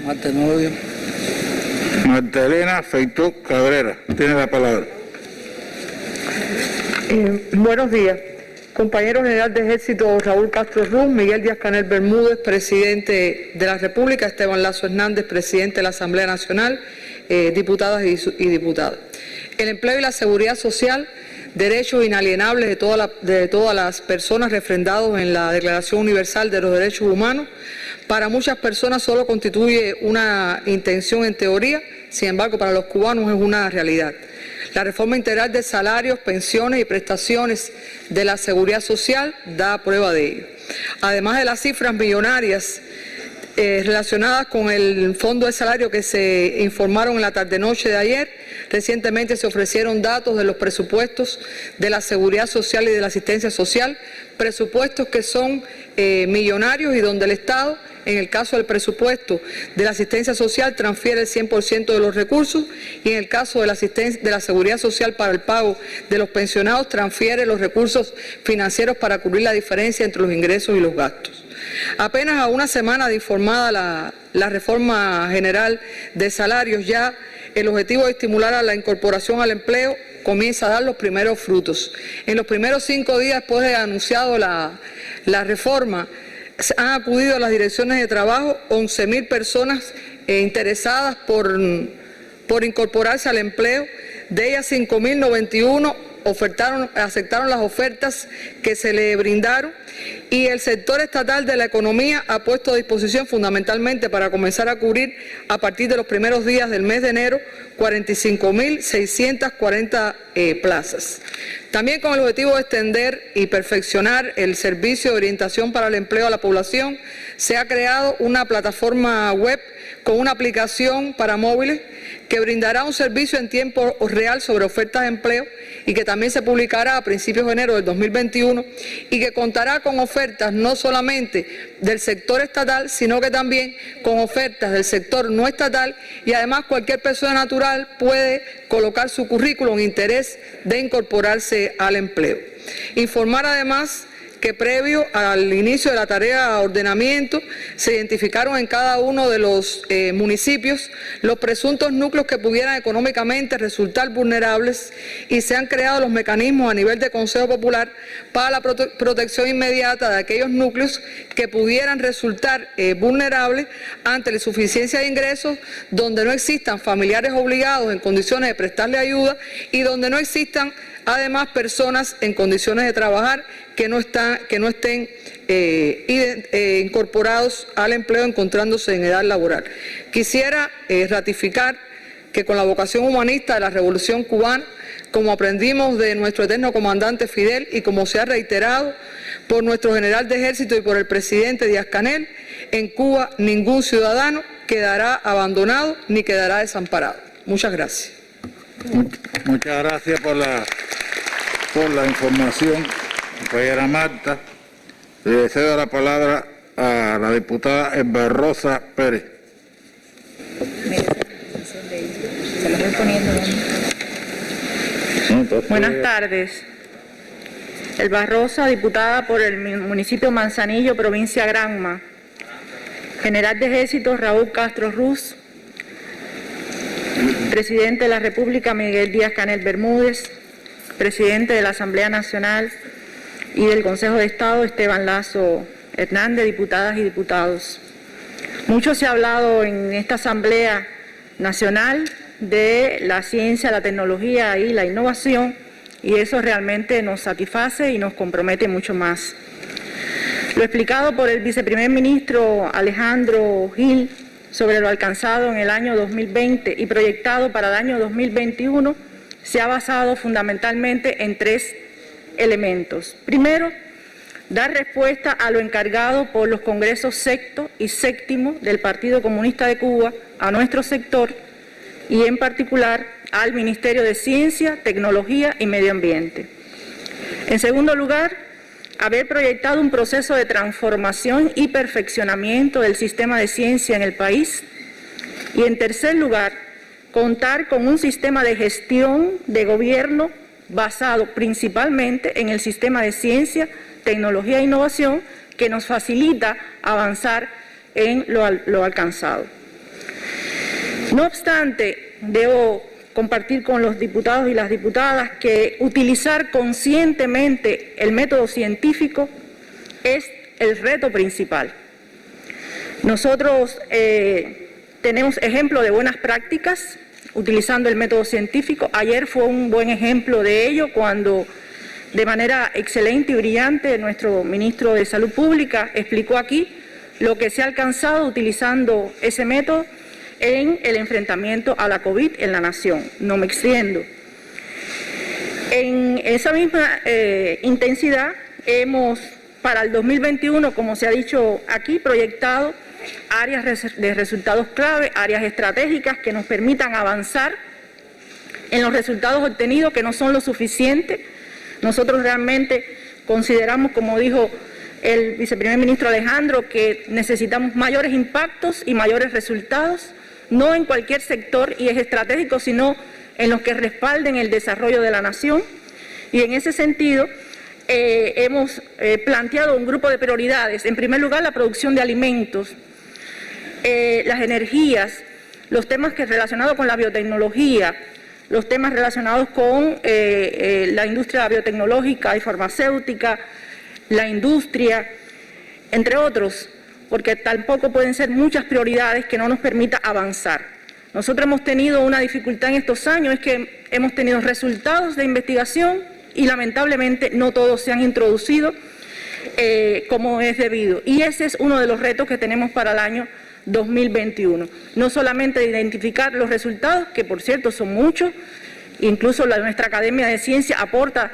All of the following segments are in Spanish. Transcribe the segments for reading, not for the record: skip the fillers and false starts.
Marta no lo dio. Magdalena Feitó Cabrera, tiene la palabra. Buenos días. Compañero general de Ejército Raúl Castro Ruz, Miguel Díaz-Canel Bermúdez, presidente de la República, Esteban Lazo Hernández, presidente de la Asamblea Nacional, diputadas y diputados. El empleo y la seguridad social, derechos inalienables de todas las personas refrendados en la Declaración Universal de los Derechos Humanos, para muchas personas solo constituye una intención en teoría, sin embargo para los cubanos es una realidad. La reforma integral de salarios, pensiones y prestaciones de la seguridad social da prueba de ello. Además de las cifras millonarias relacionadas con el fondo de salario que se informaron en la tarde-noche de ayer, recientemente se ofrecieron datos de los presupuestos de la seguridad social y de la asistencia social, presupuestos que son millonarios y donde el Estado, en el caso del presupuesto de la asistencia social, transfiere el 100% de los recursos y en el caso de la seguridad social para el pago de los pensionados, transfiere los recursos financieros para cubrir la diferencia entre los ingresos y los gastos. Apenas a una semana de informada la reforma general de salarios, ya el objetivo de estimular a la incorporación al empleo comienza a dar los primeros frutos. En los primeros 5 días después de anunciado la reforma, han acudido a las direcciones de trabajo 11.000 personas interesadas por incorporarse al empleo. De ellas 5.091 aceptaron las ofertas que se le brindaron y el sector estatal de la economía ha puesto a disposición fundamentalmente para comenzar a cubrir a partir de los primeros días del mes de enero 45.640 plazas. También con el objetivo de extender y perfeccionar el servicio de orientación para el empleo a la población, se ha creado una plataforma web con una aplicación para móviles que brindará un servicio en tiempo real sobre ofertas de empleo y que también se publicará a principios de enero del 2021 y que contará con ofertas no solamente del sector estatal, sino que también con ofertas del sector no estatal y además cualquier persona natural puede colocar su currículum en interés de incorporarse al empleo. Informar además que previo al inicio de la tarea de ordenamiento se identificaron en cada uno de los municipios los presuntos núcleos que pudieran económicamente resultar vulnerables y se han creado los mecanismos a nivel de Consejo Popular para la protección inmediata de aquellos núcleos que pudieran resultar vulnerables ante la insuficiencia de ingresos, donde no existan familiares obligados en condiciones de prestarle ayuda y donde no existan además personas en condiciones de trabajar que no estén incorporados al empleo encontrándose en edad laboral. Quisiera ratificar que con la vocación humanista de la Revolución Cubana, como aprendimos de nuestro eterno comandante Fidel y como se ha reiterado por nuestro general de ejército y por el presidente Díaz-Canel, en Cuba ningún ciudadano quedará abandonado ni quedará desamparado. Muchas gracias. Muchas gracias por la información, compañera Marta. Le cedo la palabra a la diputada Elba Rosa Pérez. Buenas tardes. Elba Rosa, diputada por el municipio Manzanillo, provincia Granma. General de Ejército Raúl Castro Ruz. Presidente de la República Miguel Díaz-Canel Bermúdez. Presidente de la Asamblea Nacional y del Consejo de Estado Esteban Lazo Hernández, diputadas y diputados. Mucho se ha hablado en esta Asamblea Nacional de la ciencia, la tecnología y la innovación y eso realmente nos satisface y nos compromete mucho más. Lo explicado por el viceprimer ministro Alejandro Gil sobre lo alcanzado en el año 2020 y proyectado para el año 2021 se ha basado fundamentalmente en 3 elementos. Primero, dar respuesta a lo encargado por los congresos sexto y séptimo del Partido Comunista de Cuba a nuestro sector y en particular al Ministerio de Ciencia, Tecnología y Medio Ambiente. En segundo lugar, haber proyectado un proceso de transformación y perfeccionamiento del sistema de ciencia en el país. Y en tercer lugar, contar con un sistema de gestión de gobierno basado principalmente en el sistema de ciencia, tecnología e innovación que nos facilita avanzar en lo alcanzado. No obstante, debo compartir con los diputados y las diputadas que utilizar conscientemente el método científico es el reto principal. Nosotros tenemos ejemplo de buenas prácticas utilizando el método científico. Ayer fue un buen ejemplo de ello cuando de manera excelente y brillante nuestro ministro de Salud Pública explicó aquí lo que se ha alcanzado utilizando ese método en el enfrentamiento a la COVID en la nación. No me extiendo. En esa misma intensidad hemos, para el 2021, como se ha dicho aquí, proyectado áreas de resultados clave, áreas estratégicas que nos permitan avanzar en los resultados obtenidos, que no son lo suficiente. Nosotros realmente consideramos, como dijo el viceprimer ministro Alejandro, que necesitamos mayores impactos y mayores resultados, no en cualquier sector y es estratégico, sino en los que respalden el desarrollo de la nación. Y en ese sentido hemos planteado un grupo de prioridades. En primer lugar, la producción de alimentos, las energías, los temas relacionados con la biotecnología, los temas relacionados con la industria biotecnológica y farmacéutica, la industria, entre otros, porque tampoco pueden ser muchas prioridades que no nos permita avanzar. Nosotros hemos tenido una dificultad en estos años, es que hemos tenido resultados de investigación y lamentablemente no todos se han introducido como es debido. Y ese es uno de los retos que tenemos para el año 2021. No solamente de identificar los resultados, que por cierto son muchos, incluso nuestra Academia de Ciencia aporta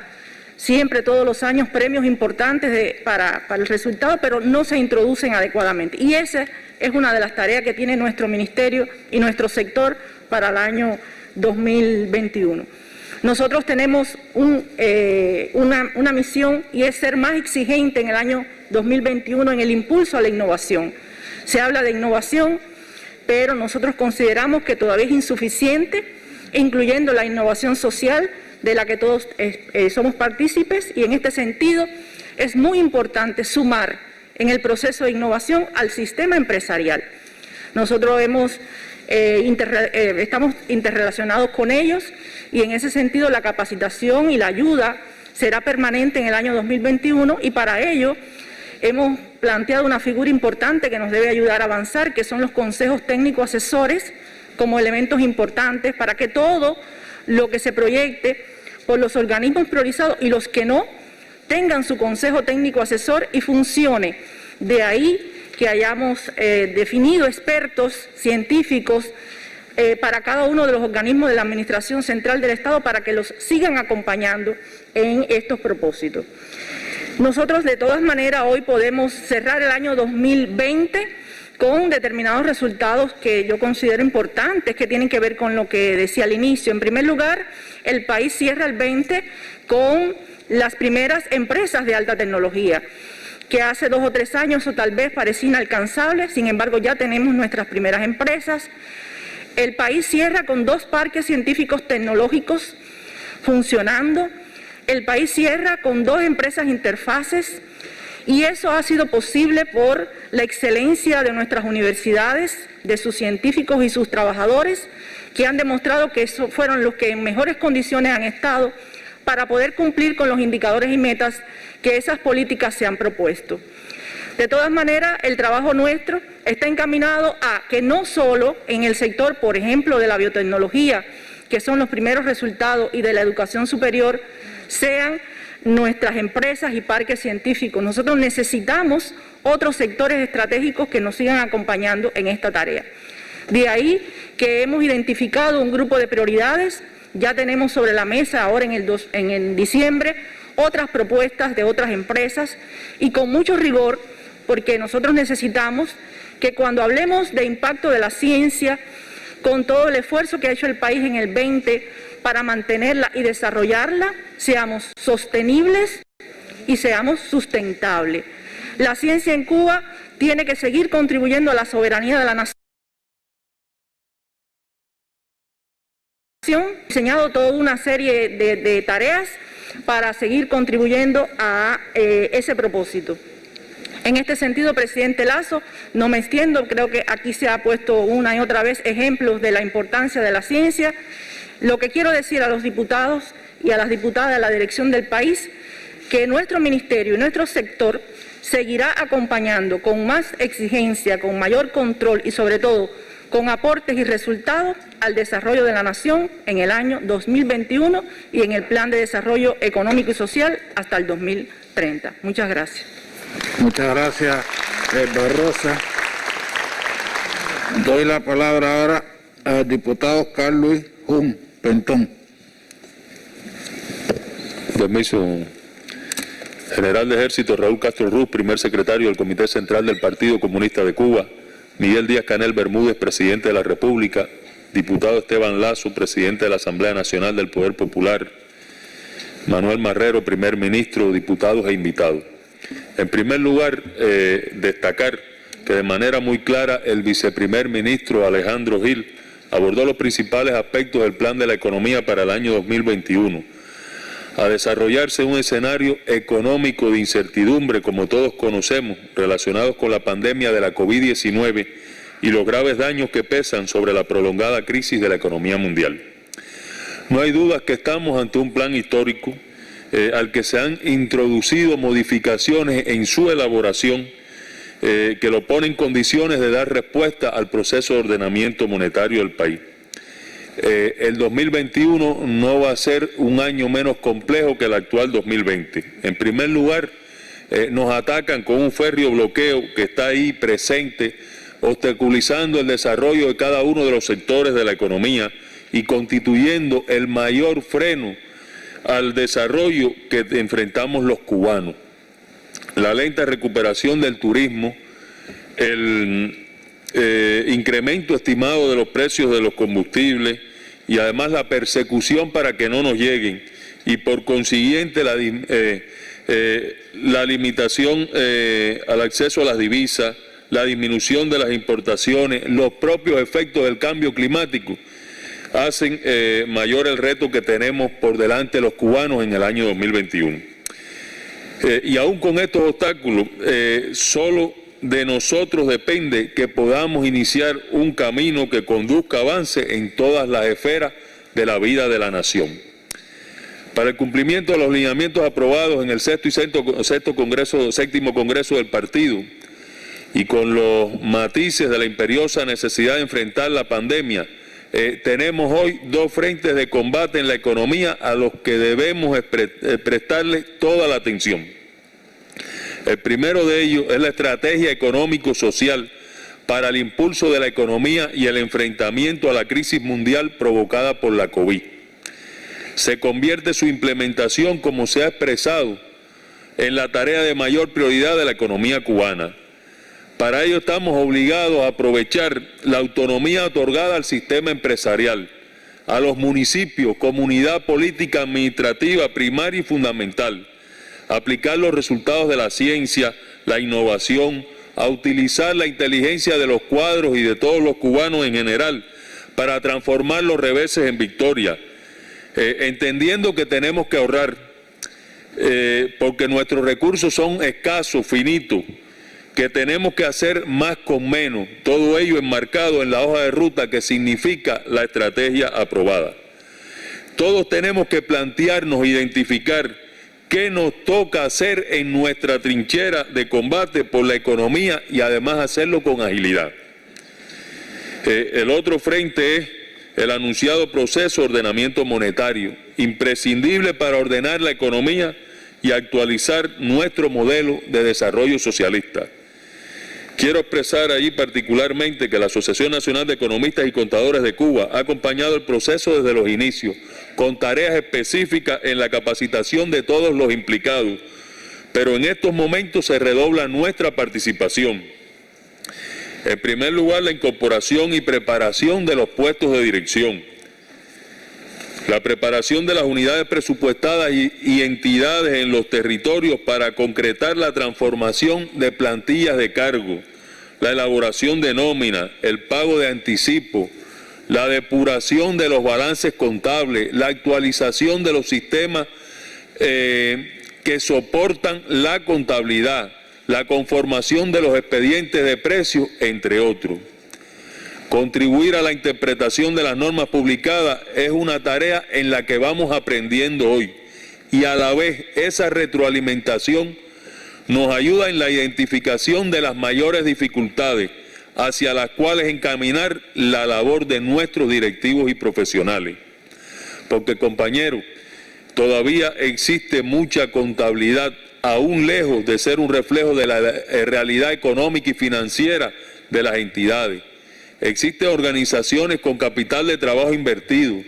siempre, todos los años, premios importantes para el resultado, pero no se introducen adecuadamente. Y esa es una de las tareas que tiene nuestro ministerio y nuestro sector para el año 2021. Nosotros tenemos una misión y es ser más exigente en el año 2021 en el impulso a la innovación. Se habla de innovación, pero nosotros consideramos que todavía es insuficiente, incluyendo la innovación social, de la que todos somos partícipes, y en este sentido es muy importante sumar en el proceso de innovación al sistema empresarial. Nosotros estamos interrelacionados con ellos y en ese sentido la capacitación y la ayuda será permanente en el año 2021 y para ello hemos planteado una figura importante que nos debe ayudar a avanzar, que son los consejos técnicos asesores como elementos importantes para que todo lo que se proyecte por los organismos priorizados y los que no tengan su consejo técnico asesor y funcione. De ahí que hayamos definido expertos científicos para cada uno de los organismos de la Administración Central del Estado para que los sigan acompañando en estos propósitos. Nosotros de todas maneras hoy podemos cerrar el año 2020 con determinados resultados que yo considero importantes, que tienen que ver con lo que decía al inicio. En primer lugar, el país cierra el 20 con las primeras empresas de alta tecnología, que hace 2 o 3 años o tal vez parecía inalcanzable, sin embargo ya tenemos nuestras primeras empresas. El país cierra con 2 parques científicos tecnológicos funcionando, el país cierra con 2 empresas interfaces, y eso ha sido posible por la excelencia de nuestras universidades, de sus científicos y sus trabajadores, que han demostrado que esos fueron los que en mejores condiciones han estado para poder cumplir con los indicadores y metas que esas políticas se han propuesto. De todas maneras, el trabajo nuestro está encaminado a que no solo en el sector, por ejemplo, de la biotecnología, que son los primeros resultados, y de la educación superior, sean nuestras empresas y parques científicos. Nosotros necesitamos otros sectores estratégicos que nos sigan acompañando en esta tarea. De ahí que hemos identificado un grupo de prioridades, ya tenemos sobre la mesa ahora en diciembre otras propuestas de otras empresas y con mucho rigor, porque nosotros necesitamos que cuando hablemos de impacto de la ciencia, con todo el esfuerzo que ha hecho el país en el 20 para mantenerla y desarrollarla, seamos sostenibles y seamos sustentables. La ciencia en Cuba tiene que seguir contribuyendo a la soberanía de la nación. Diseñado toda una serie de tareas para seguir contribuyendo a ese propósito. En este sentido, presidente Lasso, no me extiendo, creo que aquí se ha puesto una y otra vez ejemplos de la importancia de la ciencia. Lo que quiero decir a los diputados y a las diputadas de la dirección del país, que nuestro ministerio y nuestro sector seguirá acompañando con más exigencia, con mayor control y sobre todo con aportes y resultados al desarrollo de la nación en el año 2021 y en el Plan de Desarrollo Económico y Social hasta el 2030. Muchas gracias. Muchas gracias, Barrosa. Doy la palabra ahora al diputado Carlos Luis Jun Pentón. Permiso. General de Ejército Raúl Castro Ruz, primer secretario del Comité Central del Partido Comunista de Cuba. Miguel Díaz-Canel Bermúdez, presidente de la República. Diputado Esteban Lasso, presidente de la Asamblea Nacional del Poder Popular. Manuel Marrero, primer ministro, diputados e invitados. En primer lugar, destacar que de manera muy clara el viceprimer ministro Alejandro Gil abordó los principales aspectos del plan de la economía para el año 2021. A desarrollarse un escenario económico de incertidumbre, como todos conocemos, relacionados con la pandemia de la COVID-19 y los graves daños que pesan sobre la prolongada crisis de la economía mundial. No hay dudas que estamos ante un plan histórico al que se han introducido modificaciones en su elaboración que lo pone en condiciones de dar respuesta al proceso de ordenamiento monetario del país. El 2021 no va a ser un año menos complejo que el actual 2020. En primer lugar, nos atacan con un férreo bloqueo que está ahí presente, obstaculizando el desarrollo de cada uno de los sectores de la economía y constituyendo el mayor freno al desarrollo que enfrentamos los cubanos. La lenta recuperación del turismo, el incremento estimado de los precios de los combustibles y además la persecución para que no nos lleguen y por consiguiente la limitación al acceso a las divisas, la disminución de las importaciones, los propios efectos del cambio climático hacen mayor el reto que tenemos por delante los cubanos en el año 2021. Y aún con estos obstáculos, solo de nosotros depende que podamos iniciar un camino que conduzca avance en todas las esferas de la vida de la nación. Para el cumplimiento de los lineamientos aprobados en el séptimo Congreso del Partido y con los matices de la imperiosa necesidad de enfrentar la pandemia, tenemos hoy dos frentes de combate en la economía a los que debemos prestarle toda la atención. El primero de ellos es la estrategia económico-social para el impulso de la economía y el enfrentamiento a la crisis mundial provocada por la COVID. Se convierte su implementación, como se ha expresado, en la tarea de mayor prioridad de la economía cubana. Para ello estamos obligados a aprovechar la autonomía otorgada al sistema empresarial, a los municipios, comunidad política administrativa primaria y fundamental, a aplicar los resultados de la ciencia, la innovación, a utilizar la inteligencia de los cuadros y de todos los cubanos en general para transformar los reveses en victoria, entendiendo que tenemos que ahorrar porque nuestros recursos son escasos, finitos, que tenemos que hacer más con menos, todo ello enmarcado en la hoja de ruta que significa la estrategia aprobada. Todos tenemos que plantearnos, identificar qué nos toca hacer en nuestra trinchera de combate por la economía y además hacerlo con agilidad. El otro frente es el anunciado proceso de ordenamiento monetario, imprescindible para ordenar la economía y actualizar nuestro modelo de desarrollo socialista. Quiero expresar ahí particularmente que la Asociación Nacional de Economistas y Contadores de Cuba ha acompañado el proceso desde los inicios, con tareas específicas en la capacitación de todos los implicados, pero en estos momentos se redobla nuestra participación. En primer lugar, la incorporación y preparación de los puestos de dirección, la preparación de las unidades presupuestadas y entidades en los territorios para concretar la transformación de plantillas de cargo, la elaboración de nómina, el pago de anticipo, la depuración de los balances contables, la actualización de los sistemas que soportan la contabilidad, la conformación de los expedientes de precios, entre otros. Contribuir a la interpretación de las normas publicadas es una tarea en la que vamos aprendiendo hoy y a la vez esa retroalimentación nos ayuda en la identificación de las mayores dificultades hacia las cuales encaminar la labor de nuestros directivos y profesionales. Porque, compañeros, todavía existe mucha contabilidad, aún lejos de ser un reflejo de la realidad económica y financiera de las entidades. Existen organizaciones con capital de trabajo invertido.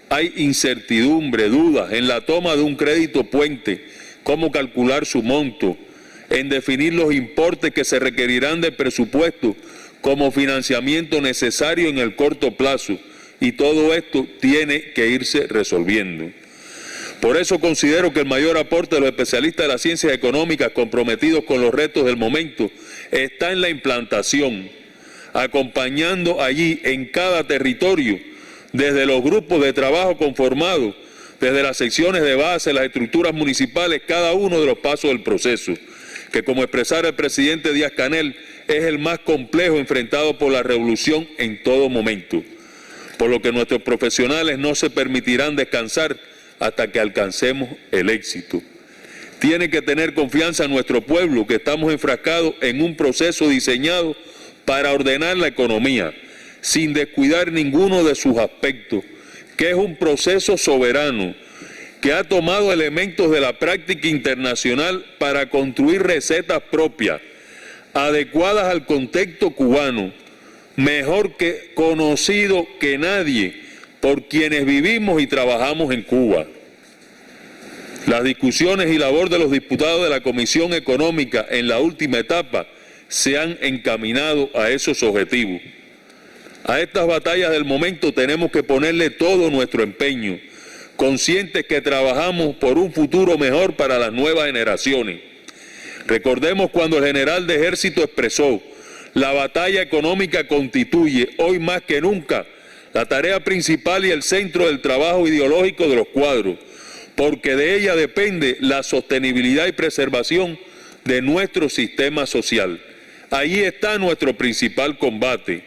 Hay incertidumbre, dudas en la toma de un crédito puente, cómo calcular su monto, en definir los importes que se requerirán de presupuesto como financiamiento necesario en el corto plazo, y todo esto tiene que irse resolviendo. Por eso considero que el mayor aporte de los especialistas de las ciencias económicas comprometidos con los retos del momento está en la implantación, acompañando allí en cada territorio, desde los grupos de trabajo conformados, desde las secciones de base, las estructuras municipales, cada uno de los pasos del proceso, que como expresara el presidente Díaz-Canel, es el más complejo enfrentado por la revolución en todo momento, por lo que nuestros profesionales no se permitirán descansar hasta que alcancemos el éxito. Tiene que tener confianza nuestro pueblo, que estamos enfrascados en un proceso diseñado para ordenar la economía, sin descuidar ninguno de sus aspectos, que es un proceso soberano, que ha tomado elementos de la práctica internacional para construir recetas propias, adecuadas al contexto cubano, mejor que conocido que nadie por quienes vivimos y trabajamos en Cuba. Las discusiones y labor de los diputados de la Comisión Económica en la última etapa se han encaminado a esos objetivos. A estas batallas del momento tenemos que ponerle todo nuestro empeño, conscientes que trabajamos por un futuro mejor para las nuevas generaciones. Recordemos cuando el general de ejército expresó: la batalla económica constituye, hoy más que nunca, la tarea principal y el centro del trabajo ideológico de los cuadros, porque de ella depende la sostenibilidad y preservación de nuestro sistema social. Allí está nuestro principal combate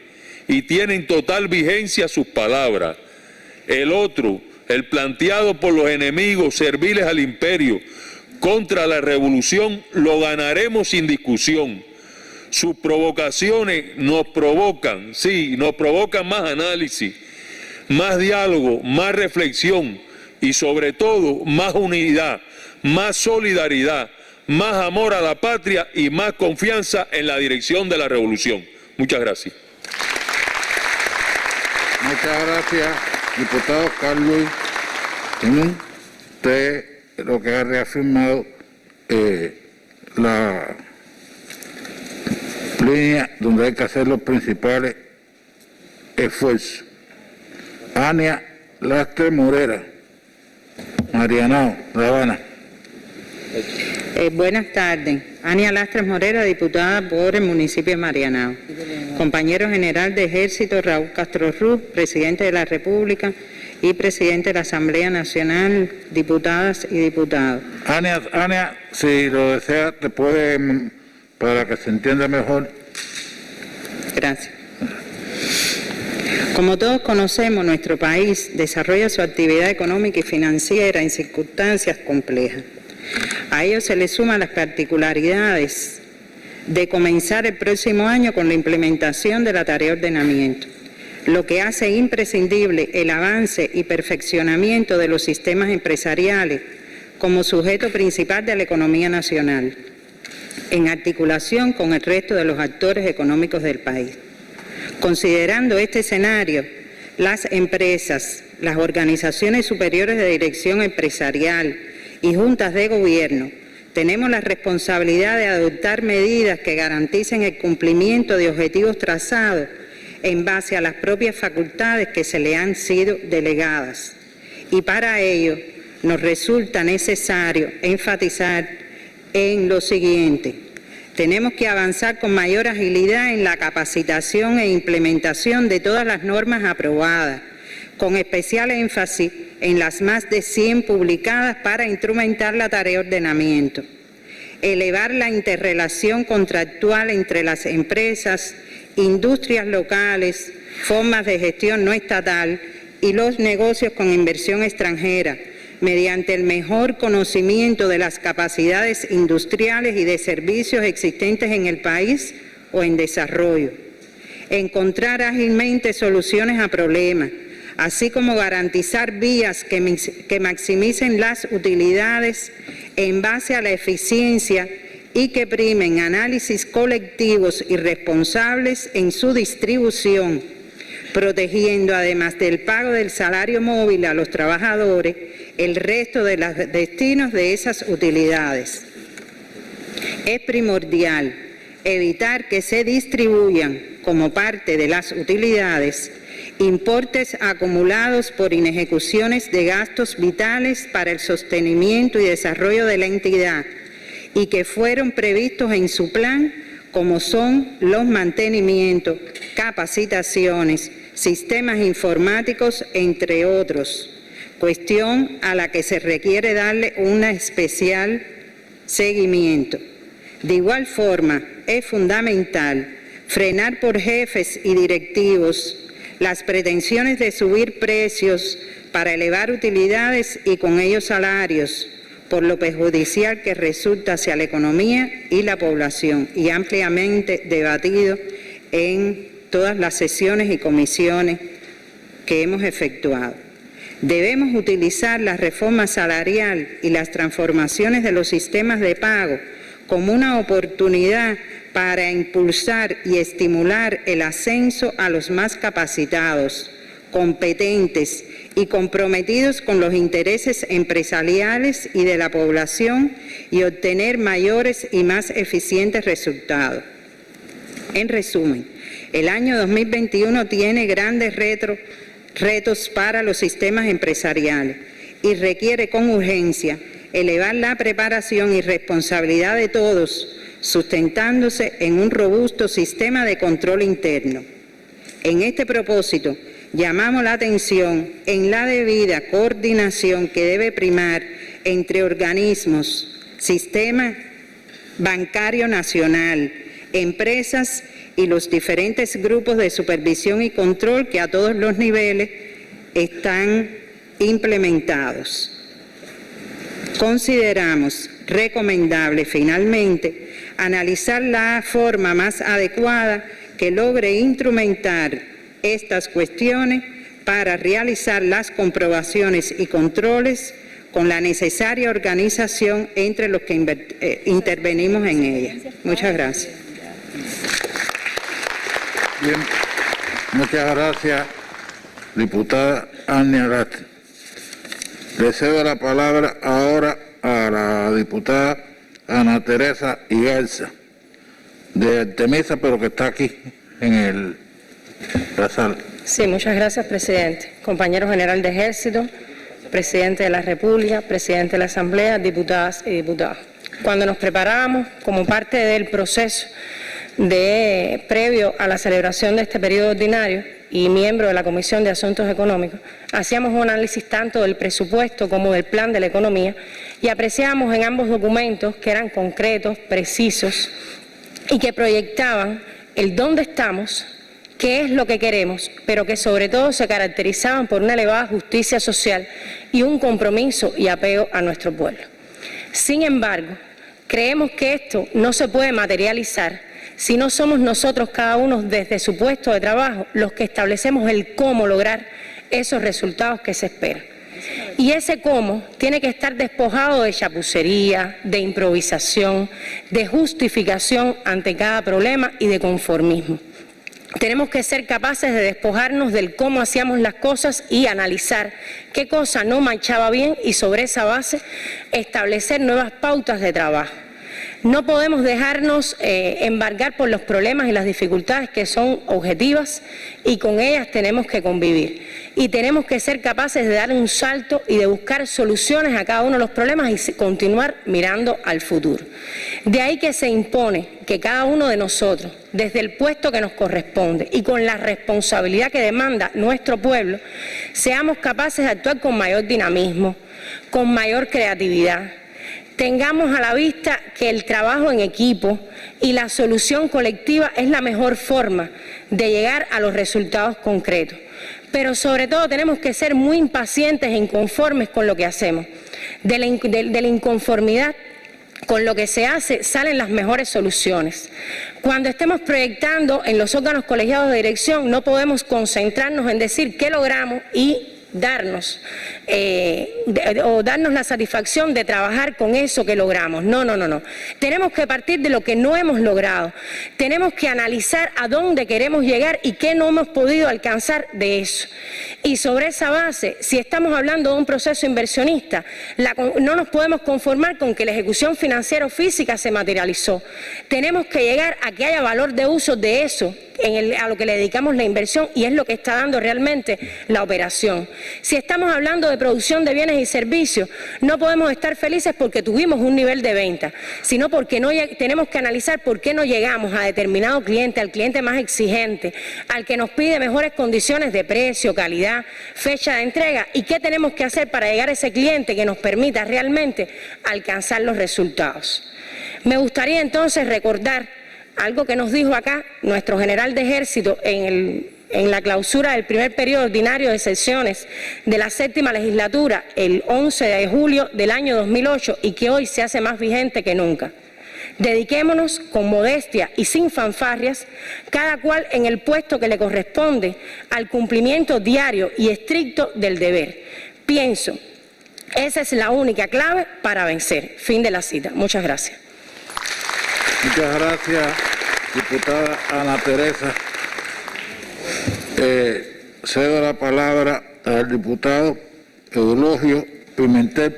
y tienen total vigencia sus palabras. El otro, el planteado por los enemigos serviles al imperio contra la revolución, lo ganaremos sin discusión. Sus provocaciones nos provocan, sí, nos provocan más análisis, más diálogo, más reflexión y sobre todo más unidad, más solidaridad, más amor a la patria y más confianza en la dirección de la revolución. Muchas gracias. Muchas gracias, diputado Carlos. Usted lo que ha reafirmado la línea donde hay que hacer los principales esfuerzos. Ania Lastres Morera, Marianao, La Habana. Buenas tardes. Ania Lastres Morera, diputada por el municipio de Marianao. Compañero general de Ejército Raúl Castro Ruz, presidente de la República y presidente de la Asamblea Nacional, diputadas y diputados. Ania, si lo desea, te puede, para que se entienda mejor. Gracias. Como todos conocemos, nuestro país desarrolla su actividad económica y financiera en circunstancias complejas. A ello se le suman las particularidades de comenzar el próximo año con la implementación de la tarea de ordenamiento, lo que hace imprescindible el avance y perfeccionamiento de los sistemas empresariales como sujeto principal de la economía nacional, en articulación con el resto de los actores económicos del país. Considerando este escenario, las empresas, las organizaciones superiores de dirección empresarial y juntas de gobierno tenemos la responsabilidad de adoptar medidas que garanticen el cumplimiento de objetivos trazados en base a las propias facultades que se le han sido delegadas. Y para ello nos resulta necesario enfatizar en lo siguiente: tenemos que avanzar con mayor agilidad en la capacitación e implementación de todas las normas aprobadas, con especial énfasis en las más de 100 publicadas para instrumentar la tarea de ordenamiento. elevar la interrelación contractual entre las empresas, industrias locales, formas de gestión no estatal y los negocios con inversión extranjera, mediante el mejor conocimiento de las capacidades industriales y de servicios existentes en el país o en desarrollo. Encontrar ágilmente soluciones a problemas, así como garantizar vías que maximicen las utilidades en base a la eficiencia y que primen análisis colectivos y responsables en su distribución, protegiendo además del pago del salario móvil a los trabajadores el resto de los destinos de esas utilidades. Es primordial evitar que se distribuyan como parte de las utilidades importes acumulados por inejecuciones de gastos vitales para el sostenimiento y desarrollo de la entidad y que fueron previstos en su plan, como son los mantenimientos, capacitaciones, sistemas informáticos, entre otros, cuestión a la que se requiere darle un especial seguimiento. De igual forma, es fundamental frenar por jefes y directivos las pretensiones de subir precios para elevar utilidades y con ellos salarios, por lo perjudicial que resulta hacia la economía y la población, y ampliamente debatido en todas las sesiones y comisiones que hemos efectuado. Debemos utilizar la reforma salarial y las transformaciones de los sistemas de pago como una oportunidad para impulsar y estimular el ascenso a los más capacitados, competentes y comprometidos con los intereses empresariales y de la población y obtener mayores y más eficientes resultados. En resumen, el año 2021 tiene grandes retos para los sistemas empresariales y requiere con urgencia elevar la preparación y responsabilidad de todos, sustentándose en un robusto sistema de control interno. En este propósito, llamamos la atención en la debida coordinación que debe primar entre organismos, sistema bancario nacional, empresas y los diferentes grupos de supervisión y control que a todos los niveles están implementados. Consideramos recomendable, finalmente, analizar la forma más adecuada que logre instrumentar estas cuestiones para realizar las comprobaciones y controles con la necesaria organización entre los que intervenimos en ellas. Muchas gracias. Bien, muchas gracias, diputada Ania Arate. Le cedo la palabra ahora a la diputada Ana Teresa Igarza, de Artemisa, pero que está aquí en la sala. Sí, muchas gracias, presidente. Compañero general de Ejército, presidente de la República, presidente de la Asamblea, diputadas y diputados. Cuando nos preparábamos como parte del proceso previo a la celebración de este periodo ordinario y miembro de la Comisión de Asuntos Económicos, hacíamos un análisis tanto del presupuesto como del plan de la economía y apreciábamos en ambos documentos que eran concretos, precisos y que proyectaban el dónde estamos, qué es lo que queremos, pero que sobre todo se caracterizaban por una elevada justicia social y un compromiso y apego a nuestro pueblo. Sin embargo, creemos que esto no se puede materializar si no somos nosotros cada uno desde su puesto de trabajo los que establecemos el cómo lograr esos resultados que se esperan. Y ese cómo tiene que estar despojado de chapucería, de improvisación, de justificación ante cada problema y de conformismo. Tenemos que ser capaces de despojarnos del cómo hacíamos las cosas y analizar qué cosa no marchaba bien y sobre esa base establecer nuevas pautas de trabajo. No podemos dejarnos embargar por los problemas y las dificultades que son objetivas y con ellas tenemos que convivir. Y tenemos que ser capaces de dar un salto y de buscar soluciones a cada uno de los problemas y continuar mirando al futuro. De ahí que se impone que cada uno de nosotros, desde el puesto que nos corresponde y con la responsabilidad que demanda nuestro pueblo, seamos capaces de actuar con mayor dinamismo, con mayor creatividad, tengamos a la vista que el trabajo en equipo y la solución colectiva es la mejor forma de llegar a los resultados concretos. Pero sobre todo tenemos que ser muy impacientes e inconformes con lo que hacemos. De la inconformidad con lo que se hace salen las mejores soluciones. Cuando estemos proyectando en los órganos colegiados de dirección, no podemos concentrarnos en decir qué logramos y darnos la satisfacción de trabajar con eso que logramos. No. Tenemos que partir de lo que no hemos logrado. Tenemos que analizar a dónde queremos llegar y qué no hemos podido alcanzar de eso. Y sobre esa base, si estamos hablando de un proceso inversionista, no nos podemos conformar con que la ejecución financiera o física se materializó. Tenemos que llegar a que haya valor de uso de eso a lo que le dedicamos la inversión, y es lo que está dando realmente la operación. Si estamos hablando de producción de bienes y servicios, no podemos estar felices porque tuvimos un nivel de venta, sino porque tenemos que analizar por qué no llegamos a determinado cliente, al cliente más exigente, al que nos pide mejores condiciones de precio, calidad, fecha de entrega, y qué tenemos que hacer para llegar a ese cliente que nos permita realmente alcanzar los resultados. Me gustaría entonces recordar algo que nos dijo acá nuestro general de ejército en la clausura del primer periodo ordinario de sesiones de la 7ª legislatura el 11 de julio del año 2008, y que hoy se hace más vigente que nunca. Dediquémonos con modestia y sin fanfarrias, cada cual en el puesto que le corresponde, al cumplimiento diario y estricto del deber. Pienso, esa es la única clave para vencer. Fin de la cita. Muchas gracias. Muchas gracias, diputada Ana Teresa. Cedo la palabra al diputado Eulogio Pimentel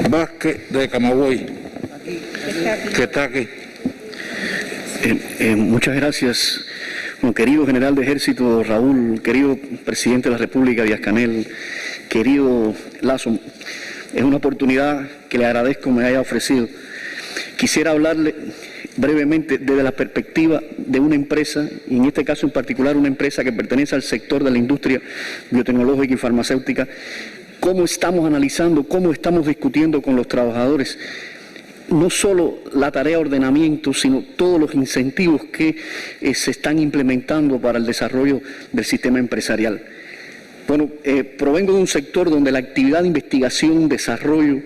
Vázquez de Camagüey, que está aquí. Muchas gracias, querido general de ejército Raúl, querido presidente de la República Díaz-Canel, querido Lazo. Es una oportunidad que le agradezco me haya ofrecido. Quisiera hablarle brevemente desde la perspectiva de una empresa, y en este caso en particular una empresa que pertenece al sector de la industria biotecnológica y farmacéutica, cómo estamos analizando, cómo estamos discutiendo con los trabajadores, no solo la tarea de ordenamiento, sino todos los incentivos que se están implementando para el desarrollo del sistema empresarial. Bueno, provengo de un sector donde la actividad de investigación, desarrollo,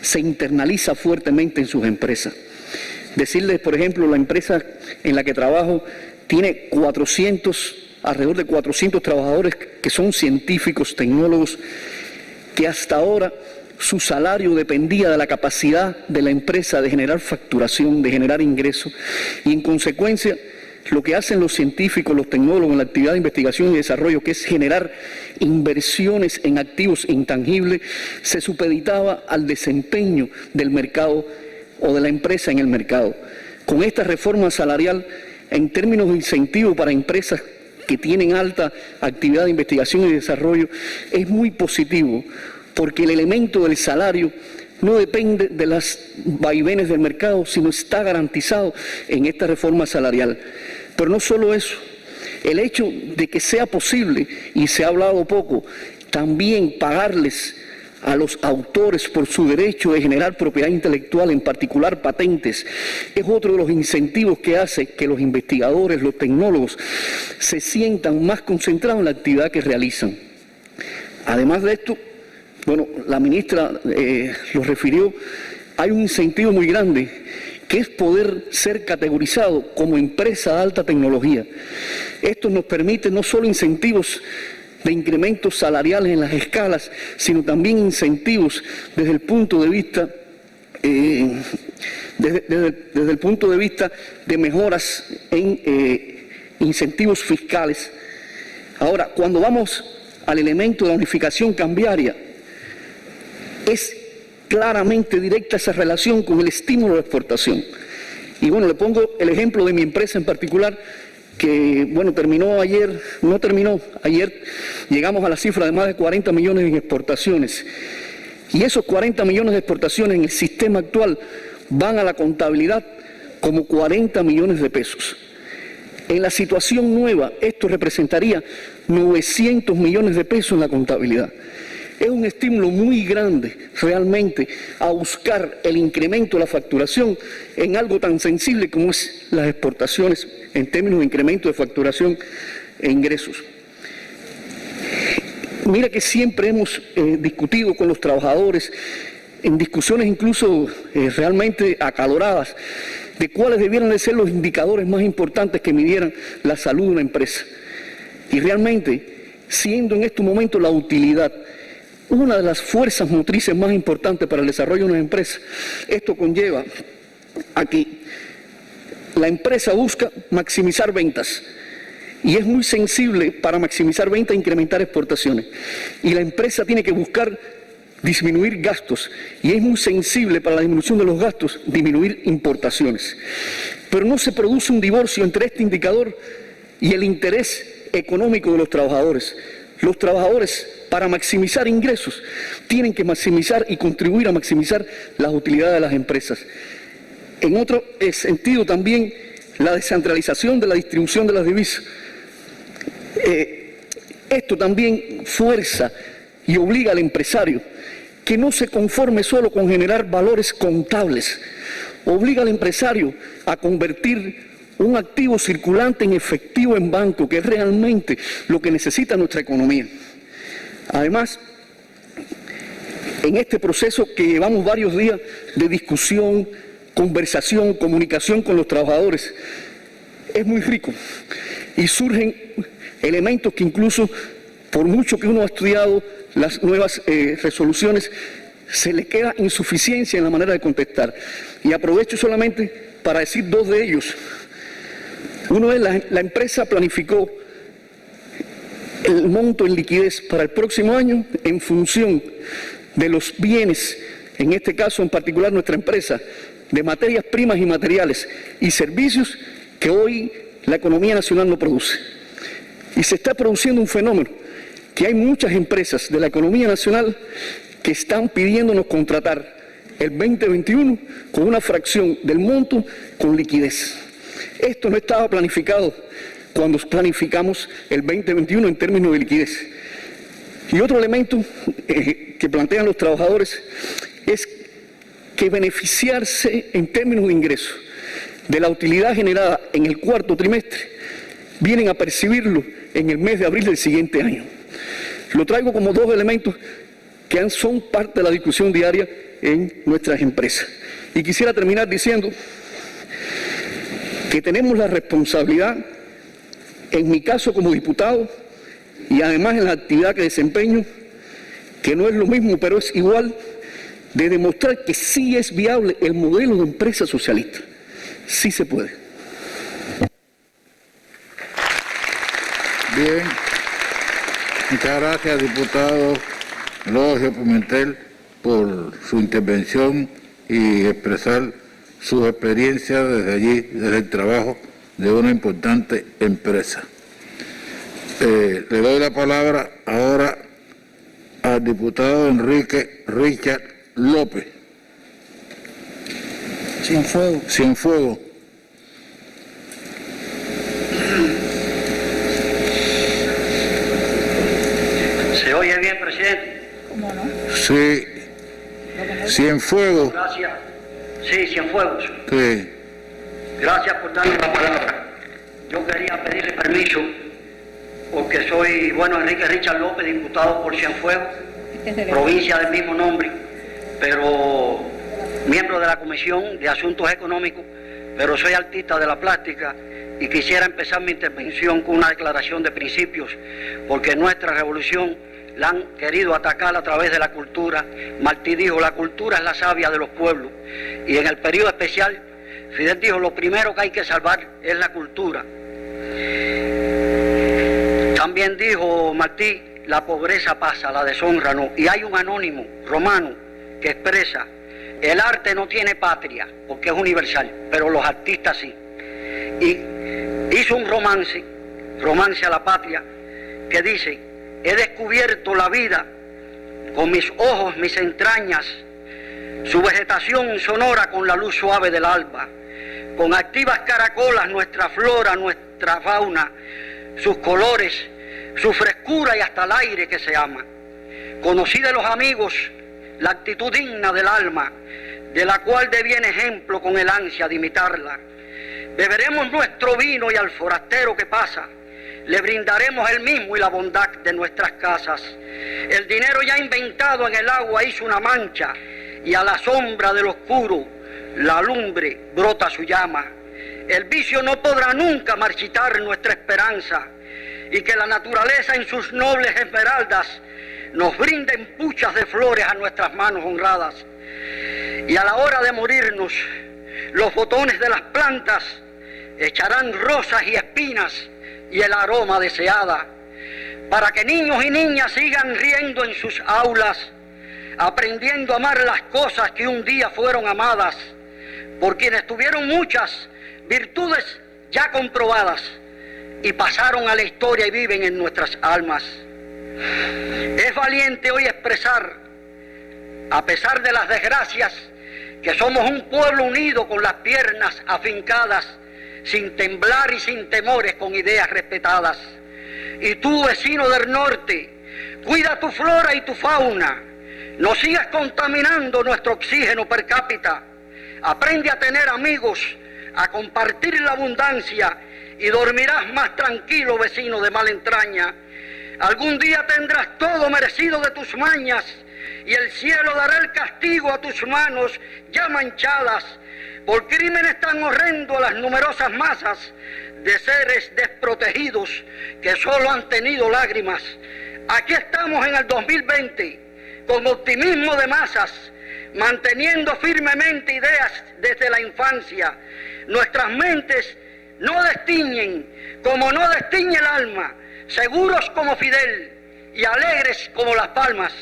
se internaliza fuertemente en sus empresas. Decirles, por ejemplo, la empresa en la que trabajo tiene alrededor de 400 trabajadores que son científicos, tecnólogos, que hasta ahora su salario dependía de la capacidad de la empresa de generar facturación, de generar ingresos, y en consecuencia lo que hacen los científicos, los tecnólogos en la actividad de investigación y desarrollo, que es generar inversiones en activos intangibles, se supeditaba al desempeño del mercado o de la empresa en el mercado. Con esta reforma salarial, en términos de incentivo para empresas que tienen alta actividad de investigación y desarrollo, es muy positivo, porque el elemento del salario no depende de las vaivenes del mercado, sino está garantizado en esta reforma salarial. Pero no solo eso, el hecho de que sea posible, y se ha hablado poco, también pagarles a los autores por su derecho de generar propiedad intelectual, en particular patentes, es otro de los incentivos que hace que los investigadores, los tecnólogos, se sientan más concentrados en la actividad que realizan. Además de esto, bueno, la ministra lo refirió, hay un incentivo muy grande, que es poder ser categorizado como empresa de alta tecnología. Esto nos permite no solo incentivos de incrementos salariales en las escalas, sino también incentivos desde el punto de vista desde el punto de vista de mejoras en incentivos fiscales. Ahora, cuando vamos al elemento de la unificación cambiaria, es claramente directa esa relación con el estímulo de exportación. Y bueno, le pongo el ejemplo de mi empresa en particular, que bueno, ayer llegamos a la cifra de más de 40 millones en exportaciones. Y esos 40 millones de exportaciones en el sistema actual van a la contabilidad como 40 millones de pesos. En la situación nueva, esto representaría 900 millones de pesos en la contabilidad. es un estímulo muy grande realmente a buscar el incremento de la facturación en algo tan sensible como es las exportaciones en términos de incremento de facturación e ingresos. Mira que siempre hemos discutido con los trabajadores, en discusiones incluso realmente acaloradas, de cuáles debieran de ser los indicadores más importantes que midieran la salud de una empresa. Y realmente, siendo en estos momentos la utilidad una de las fuerzas motrices más importantes para el desarrollo de una empresa, esto conlleva a que la empresa busca maximizar ventas. Y es muy sensible para maximizar ventas e incrementar exportaciones. Y la empresa tiene que buscar disminuir gastos. Y es muy sensible para la disminución de los gastos disminuir importaciones. Pero no se produce un divorcio entre este indicador y el interés económico de los trabajadores. Los trabajadores, para maximizar ingresos, tienen que maximizar y contribuir a maximizar las utilidades de las empresas. En otro sentido también, la descentralización de la distribución de las divisas. Esto también fuerza y obliga al empresario que no se conforme solo con generar valores contables. Obliga al empresario a convertir un activo circulante en efectivo en banco, que es realmente lo que necesita nuestra economía. Además, en este proceso que llevamos varios días de discusión, conversación, comunicación con los trabajadores, es muy rico y surgen elementos que incluso, por mucho que uno ha estudiado las nuevas resoluciones, se le queda insuficiencia en la manera de contestar. Y aprovecho solamente para decir dos de ellos. Uno es la empresa planificó el monto en liquidez para el próximo año en función de los bienes, en este caso en particular nuestra empresa, de materias primas y materiales y servicios que hoy la economía nacional no produce. Y se está produciendo un fenómeno, que hay muchas empresas de la economía nacional que están pidiéndonos contratar el 2021 con una fracción del monto con liquidez. Esto no estaba planificado cuando planificamos el 2021 en términos de liquidez. Y otro elemento que plantean los trabajadores es que beneficiarse en términos de ingresos de la utilidad generada en el cuarto trimestre, vienen a percibirlo en el mes de abril del siguiente año. Lo traigo como dos elementos que son parte de la discusión diaria en nuestras empresas. Y quisiera terminar diciendo que tenemos la responsabilidad, en mi caso como diputado, y además en la actividad que desempeño, que no es lo mismo, pero es igual, de demostrar que sí es viable el modelo de empresa socialista. Sí se puede. Bien. Muchas gracias, diputado Eulogio Pimentel, por su intervención y expresar sus experiencias desde allí, desde el trabajo de una importante empresa. Le doy la palabra ahora al diputado Enrique Richard López. Cienfuegos. Cienfuegos. ¿Se oye bien, presidente? ¿Cómo no? Sí. Cienfuegos. Gracias. Sí, Cienfuegos. Sí. Gracias por darme la palabra. Yo quería pedirle permiso, porque soy, Enrique Richard López, diputado por Cienfuegos, provincia del mismo nombre, pero miembro de la Comisión de Asuntos Económicos, pero soy artista de la plástica y quisiera empezar mi intervención con una declaración de principios, porque nuestra revolución la han querido atacar a través de la cultura. Martí dijo, la cultura es la savia de los pueblos, y en el periodo especial Fidel dijo, lo primero que hay que salvar es la cultura. También dijo Martí, la pobreza pasa, la deshonra no. Y hay un anónimo romano que expresa, el arte no tiene patria, porque es universal, pero los artistas sí. Y hizo un romance a la patria, que dice, he descubierto la vida con mis ojos, mis entrañas, su vegetación sonora con la luz suave del alba, con activas caracolas nuestra flora, nuestra fauna, sus colores, su frescura y hasta el aire que se ama, Conocí de los amigos la actitud digna del alma, de la cual deviene ejemplo con el ansia de imitarla. Beberemos nuestro vino y al forastero que pasa le brindaremos el mismo y la bondad de nuestras casas. El dinero ya inventado en el agua hizo una mancha y a la sombra del oscuro la lumbre brota su llama. El vicio no podrá nunca marchitar nuestra esperanza y que la naturaleza en sus nobles esmeraldas nos brinden puchas de flores a nuestras manos honradas. Y a la hora de morirnos, los botones de las plantas echarán rosas y espinas y el aroma deseada, para que niños y niñas sigan riendo en sus aulas, aprendiendo a amar las cosas que un día fueron amadas, por quienes tuvieron muchas virtudes ya comprobadas y pasaron a la historia y viven en nuestras almas. Es valiente hoy expresar, a pesar de las desgracias, que somos un pueblo unido con las piernas afincadas, sin temblar y sin temores, con ideas respetadas. Y tú, vecino del norte, cuida tu flora y tu fauna, no sigas contaminando nuestro oxígeno per cápita, aprende a tener amigos, a compartir la abundancia y dormirás más tranquilo, vecino de mala entraña. Algún día tendrás todo merecido de tus mañas y el cielo dará el castigo a tus manos ya manchadas por crímenes tan horrendos a las numerosas masas de seres desprotegidos que solo han tenido lágrimas. Aquí estamos en el 2020 con optimismo de masas, manteniendo firmemente ideas desde la infancia. Nuestras mentes no destiñen, como no destiñe el alma, seguros como Fidel y alegres como las palmas.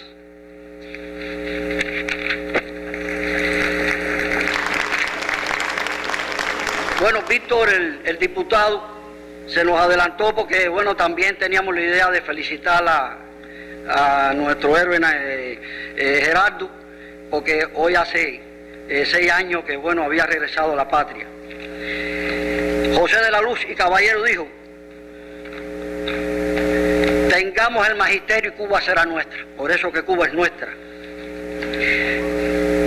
Bueno, Víctor, el diputado, se nos adelantó porque, bueno, también teníamos la idea de felicitar a nuestro héroe Gerardo, porque hoy hace 6 años que, bueno, había regresado a la patria. José de la Luz y Caballero dijo: tengamos el magisterio y Cuba será nuestra, por eso que Cuba es nuestra.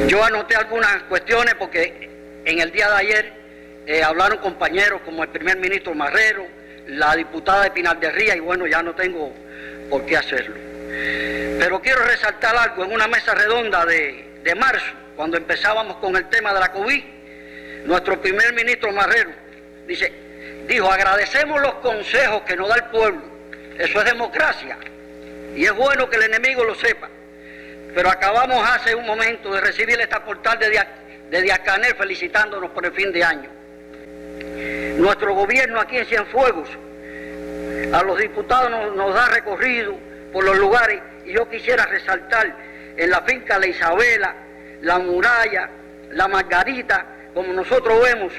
Yo anoté algunas cuestiones porque en el día de ayer hablaron compañeros como el primer ministro Marrero, la diputada de Pinar de Ría, y bueno, ya no tengo por qué hacerlo. Pero quiero resaltar algo. En una mesa redonda de marzo, cuando empezábamos con el tema de la COVID, nuestro primer ministro Marrero dijo: agradecemos los consejos que nos da el pueblo, eso es democracia, y es bueno que el enemigo lo sepa. Pero acabamos hace un momento de recibir esta postal de Díaz-Canel felicitándonos por el fin de año. Nuestro gobierno aquí en Cienfuegos, a los diputados nos da recorrido por los lugares, y yo quisiera resaltar en la finca La Isabela, La Muralla, La Margarita, como nosotros vemos,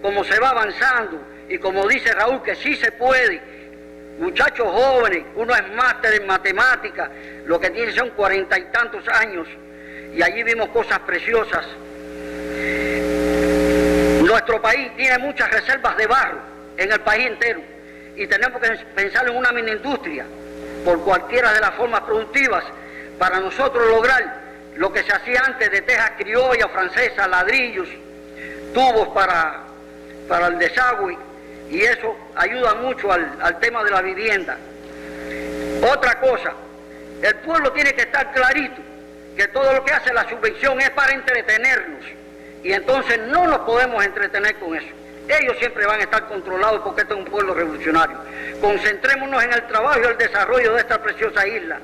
cómo se va avanzando, y como dice Raúl, que sí se puede. Muchachos jóvenes, uno es máster en matemáticas, lo que tiene son 40 y tantos años, y allí vimos cosas preciosas. Nuestro país tiene muchas reservas de barro en el país entero, y tenemos que pensar en una mini industria por cualquiera de las formas productivas para nosotros lograr lo que se hacía antes de tejas criolla, francesa, ladrillos, tubos para el desagüe, y eso ayuda mucho al tema de la vivienda. Otra cosa, el pueblo tiene que estar clarito que todo lo que hace la subvención es para entretenernos, y entonces no nos podemos entretener con eso. Ellos siempre van a estar controlados porque este es un pueblo revolucionario. Concentrémonos en el trabajo y el desarrollo de esta preciosa isla.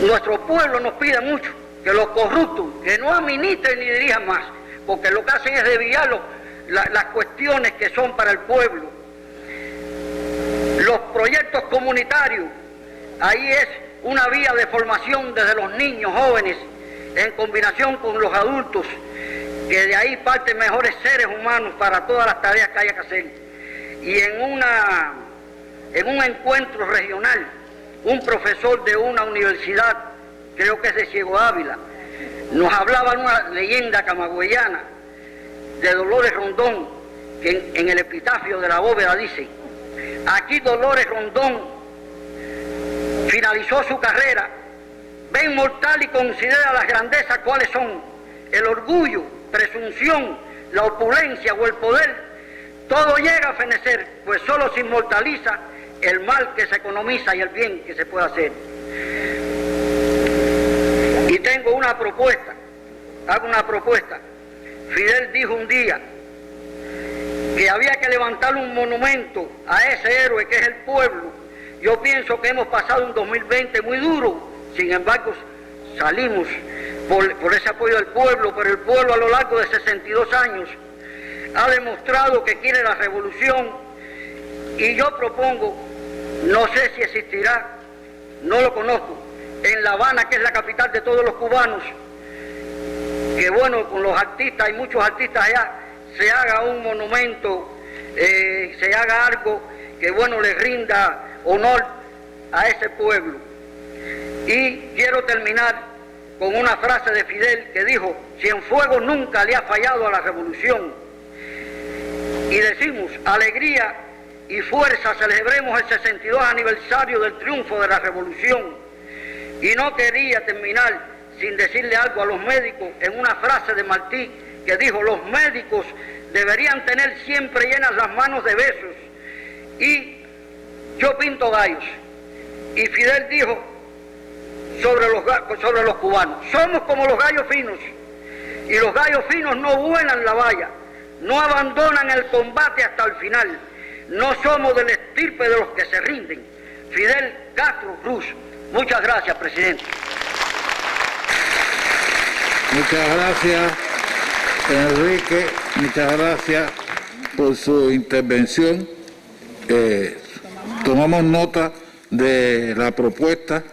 Nuestro pueblo nos pide mucho que los corruptos, que no administren ni dirijan más, porque lo que hacen es desviar las cuestiones que son para el pueblo. Los proyectos comunitarios, ahí es una vía de formación desde los niños jóvenes, en combinación con los adultos, que de ahí parten mejores seres humanos para todas las tareas que haya que hacer. Y en un encuentro regional, un profesor de una universidad, creo que es de Ciego Ávila, nos hablaba de una leyenda camagüeyana de Dolores Rondón, que en el epitafio de la bóveda dice: aquí Dolores Rondón finalizó su carrera ven mortal y considera las grandezas cuáles son: el orgullo, presunción, la opulencia o el poder. Todo llega a fenecer, pues solo se inmortaliza el mal que se economiza y el bien que se puede hacer. Y tengo una propuesta, hago una propuesta. Fidel dijo un día que había que levantar un monumento a ese héroe que es el pueblo. Yo pienso que hemos pasado un 2020 muy duro, sin embargo salimos por ese apoyo del pueblo, pero el pueblo a lo largo de 62 años ha demostrado que quiere la revolución, y yo propongo, no sé si existirá, no lo conozco, en La Habana, que es la capital de todos los cubanos, que bueno, con los artistas, hay muchos artistas allá, se haga un monumento, se haga algo que bueno le rinda honor a ese pueblo. Y quiero terminar con una frase de Fidel que dijo: Cienfuegos nunca le ha fallado a la revolución. Y decimos: alegría y fuerza, celebremos el 62 aniversario del triunfo de la revolución. Y no quería terminar sin decirle algo a los médicos en una frase de Martí que dijo: los médicos deberían tener siempre llenas las manos de besos. Y yo pinto gallos. Y Fidel dijo sobre los cubanos: somos como los gallos finos, y los gallos finos no vuelan la valla, no abandonan el combate hasta el final, no somos del estirpe de los que se rinden. Fidel Castro Ruz. Muchas gracias, presidente. Muchas gracias, Enrique. Muchas gracias por su intervención. Tomamos nota de la propuesta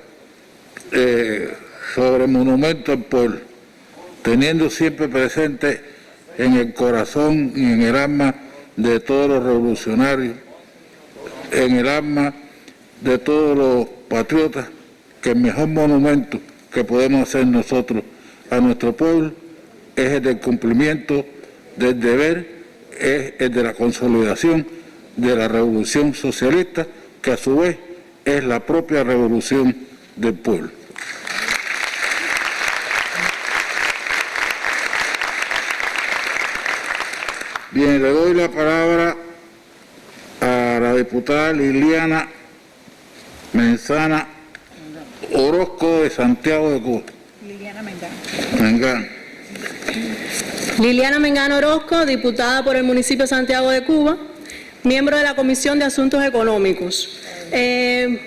sobre el monumento al pueblo, teniendo siempre presente en el corazón y en el alma de todos los revolucionarios, en el alma de todos los patriotas, que el mejor monumento que podemos hacer nosotros a nuestro pueblo es el del cumplimiento del deber, es el de la consolidación de la revolución socialista, que a su vez es la propia revolución del pueblo. Bien, le doy la palabra a la diputada Liliana Menzana Orozco, de Santiago de Cuba. Liliana Mengano. Liliana Mengano Orozco, diputada por el municipio de Santiago de Cuba, miembro de la Comisión de Asuntos Económicos.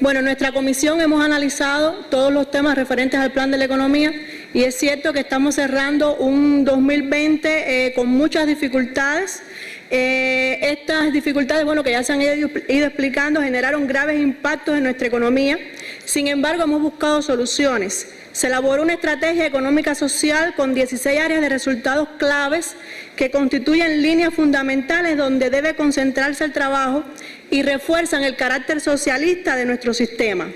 Bueno, en nuestra comisión hemos analizado todos los temas referentes al plan de la economía, y es cierto que estamos cerrando un 2020 con muchas dificultades. Estas dificultades, bueno, que ya se han ido explicando, generaron graves impactos en nuestra economía. Sin embargo, hemos buscado soluciones. Se elaboró una estrategia económica social con 16 áreas de resultados claves que constituyen líneas fundamentales donde debe concentrarse el trabajo y refuerzan el carácter socialista de nuestro sistema.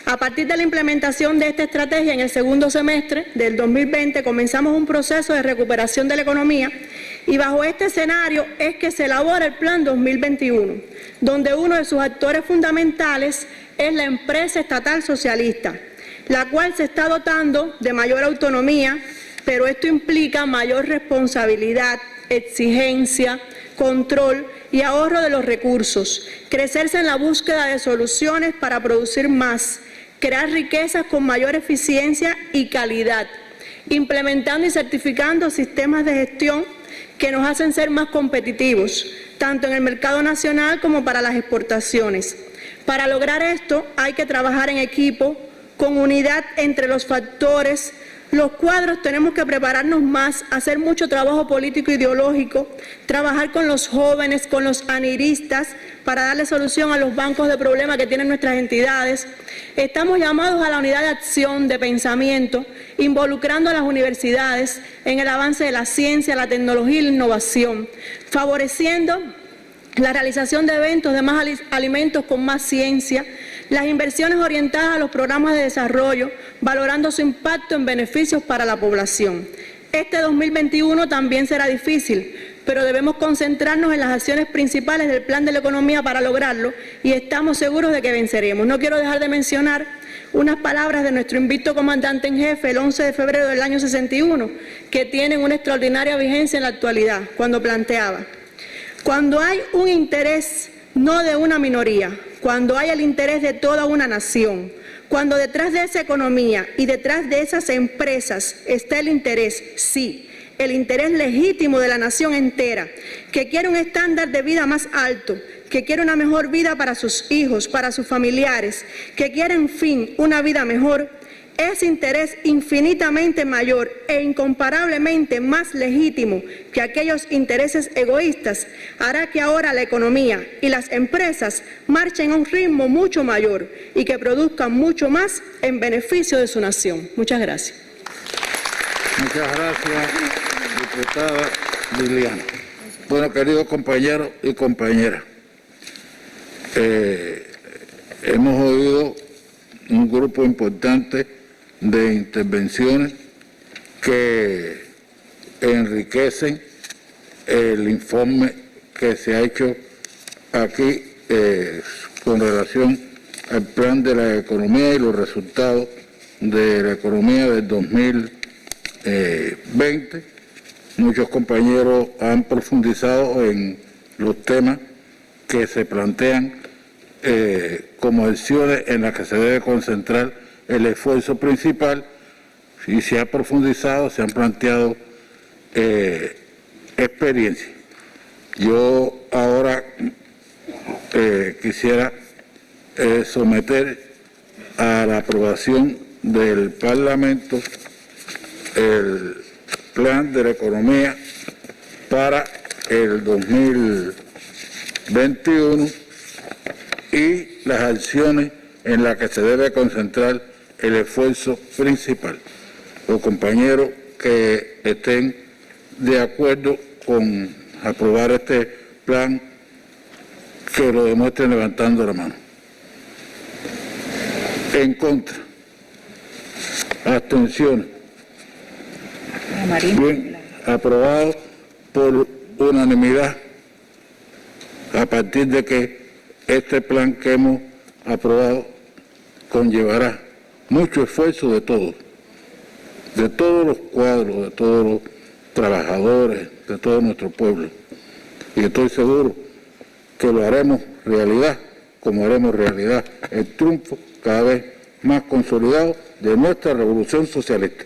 A partir de la implementación de esta estrategia en el segundo semestre del 2020 comenzamos un proceso de recuperación de la economía, y bajo este escenario es que se elabora el Plan 2021, donde uno de sus actores fundamentales es la empresa estatal socialista, la cual se está dotando de mayor autonomía, pero esto implica mayor responsabilidad, exigencia, control y ahorro de los recursos, crecerse en la búsqueda de soluciones para producir más, crear riquezas con mayor eficiencia y calidad, implementando y certificando sistemas de gestión que nos hacen ser más competitivos, tanto en el mercado nacional como para las exportaciones. Para lograr esto hay que trabajar en equipo, con unidad entre los factores. Los cuadros tenemos que prepararnos más, hacer mucho trabajo político e ideológico, trabajar con los jóvenes, con los aniristas, para darle solución a los bancos de problemas que tienen nuestras entidades. Estamos llamados a la unidad de acción, de pensamiento, involucrando a las universidades en el avance de la ciencia, la tecnología y la innovación, favoreciendo la realización de eventos de más alimentos con más ciencia, las inversiones orientadas a los programas de desarrollo, valorando su impacto en beneficios para la población. Este 2021 también será difícil, pero debemos concentrarnos en las acciones principales del plan de la economía para lograrlo, y estamos seguros de que venceremos. No quiero dejar de mencionar unas palabras de nuestro invicto comandante en jefe el 11 de febrero del año 61, que tienen una extraordinaria vigencia en la actualidad, cuando planteaba: cuando hay un interés no de una minoría, cuando hay el interés de toda una nación, cuando detrás de esa economía y detrás de esas empresas está el interés, sí, el interés legítimo de la nación entera, que quiere un estándar de vida más alto, que quiere una mejor vida para sus hijos, para sus familiares, que quiere, en fin, una vida mejor, ese interés infinitamente mayor e incomparablemente más legítimo que aquellos intereses egoístas hará que ahora la economía y las empresas marchen a un ritmo mucho mayor y que produzcan mucho más en beneficio de su nación. Muchas gracias. Muchas gracias, diputada Liliana. Bueno, queridos compañeros y compañeras, hemos oído un grupo importante de intervenciones que enriquecen el informe que se ha hecho aquí con relación al plan de la economía y los resultados de la economía del 2020. Muchos compañeros han profundizado en los temas que se plantean como acciones en las que se debe concentrar el esfuerzo principal, y se ha profundizado, se han planteado experiencias. Yo ahora quisiera someter a la aprobación del Parlamento el plan de la economía para el 2021 y las acciones en las que se debe concentrar el esfuerzo principal. Los compañeros que estén de acuerdo con aprobar este plan, que lo demuestren levantando la mano. En contra. Abstenciones. Bien, aprobado por unanimidad, a partir de que este plan que hemos aprobado conllevará mucho esfuerzo de todos los cuadros, de todos los trabajadores, de todo nuestro pueblo. Y estoy seguro que lo haremos realidad, como haremos realidad el triunfo cada vez más consolidado de nuestra revolución socialista.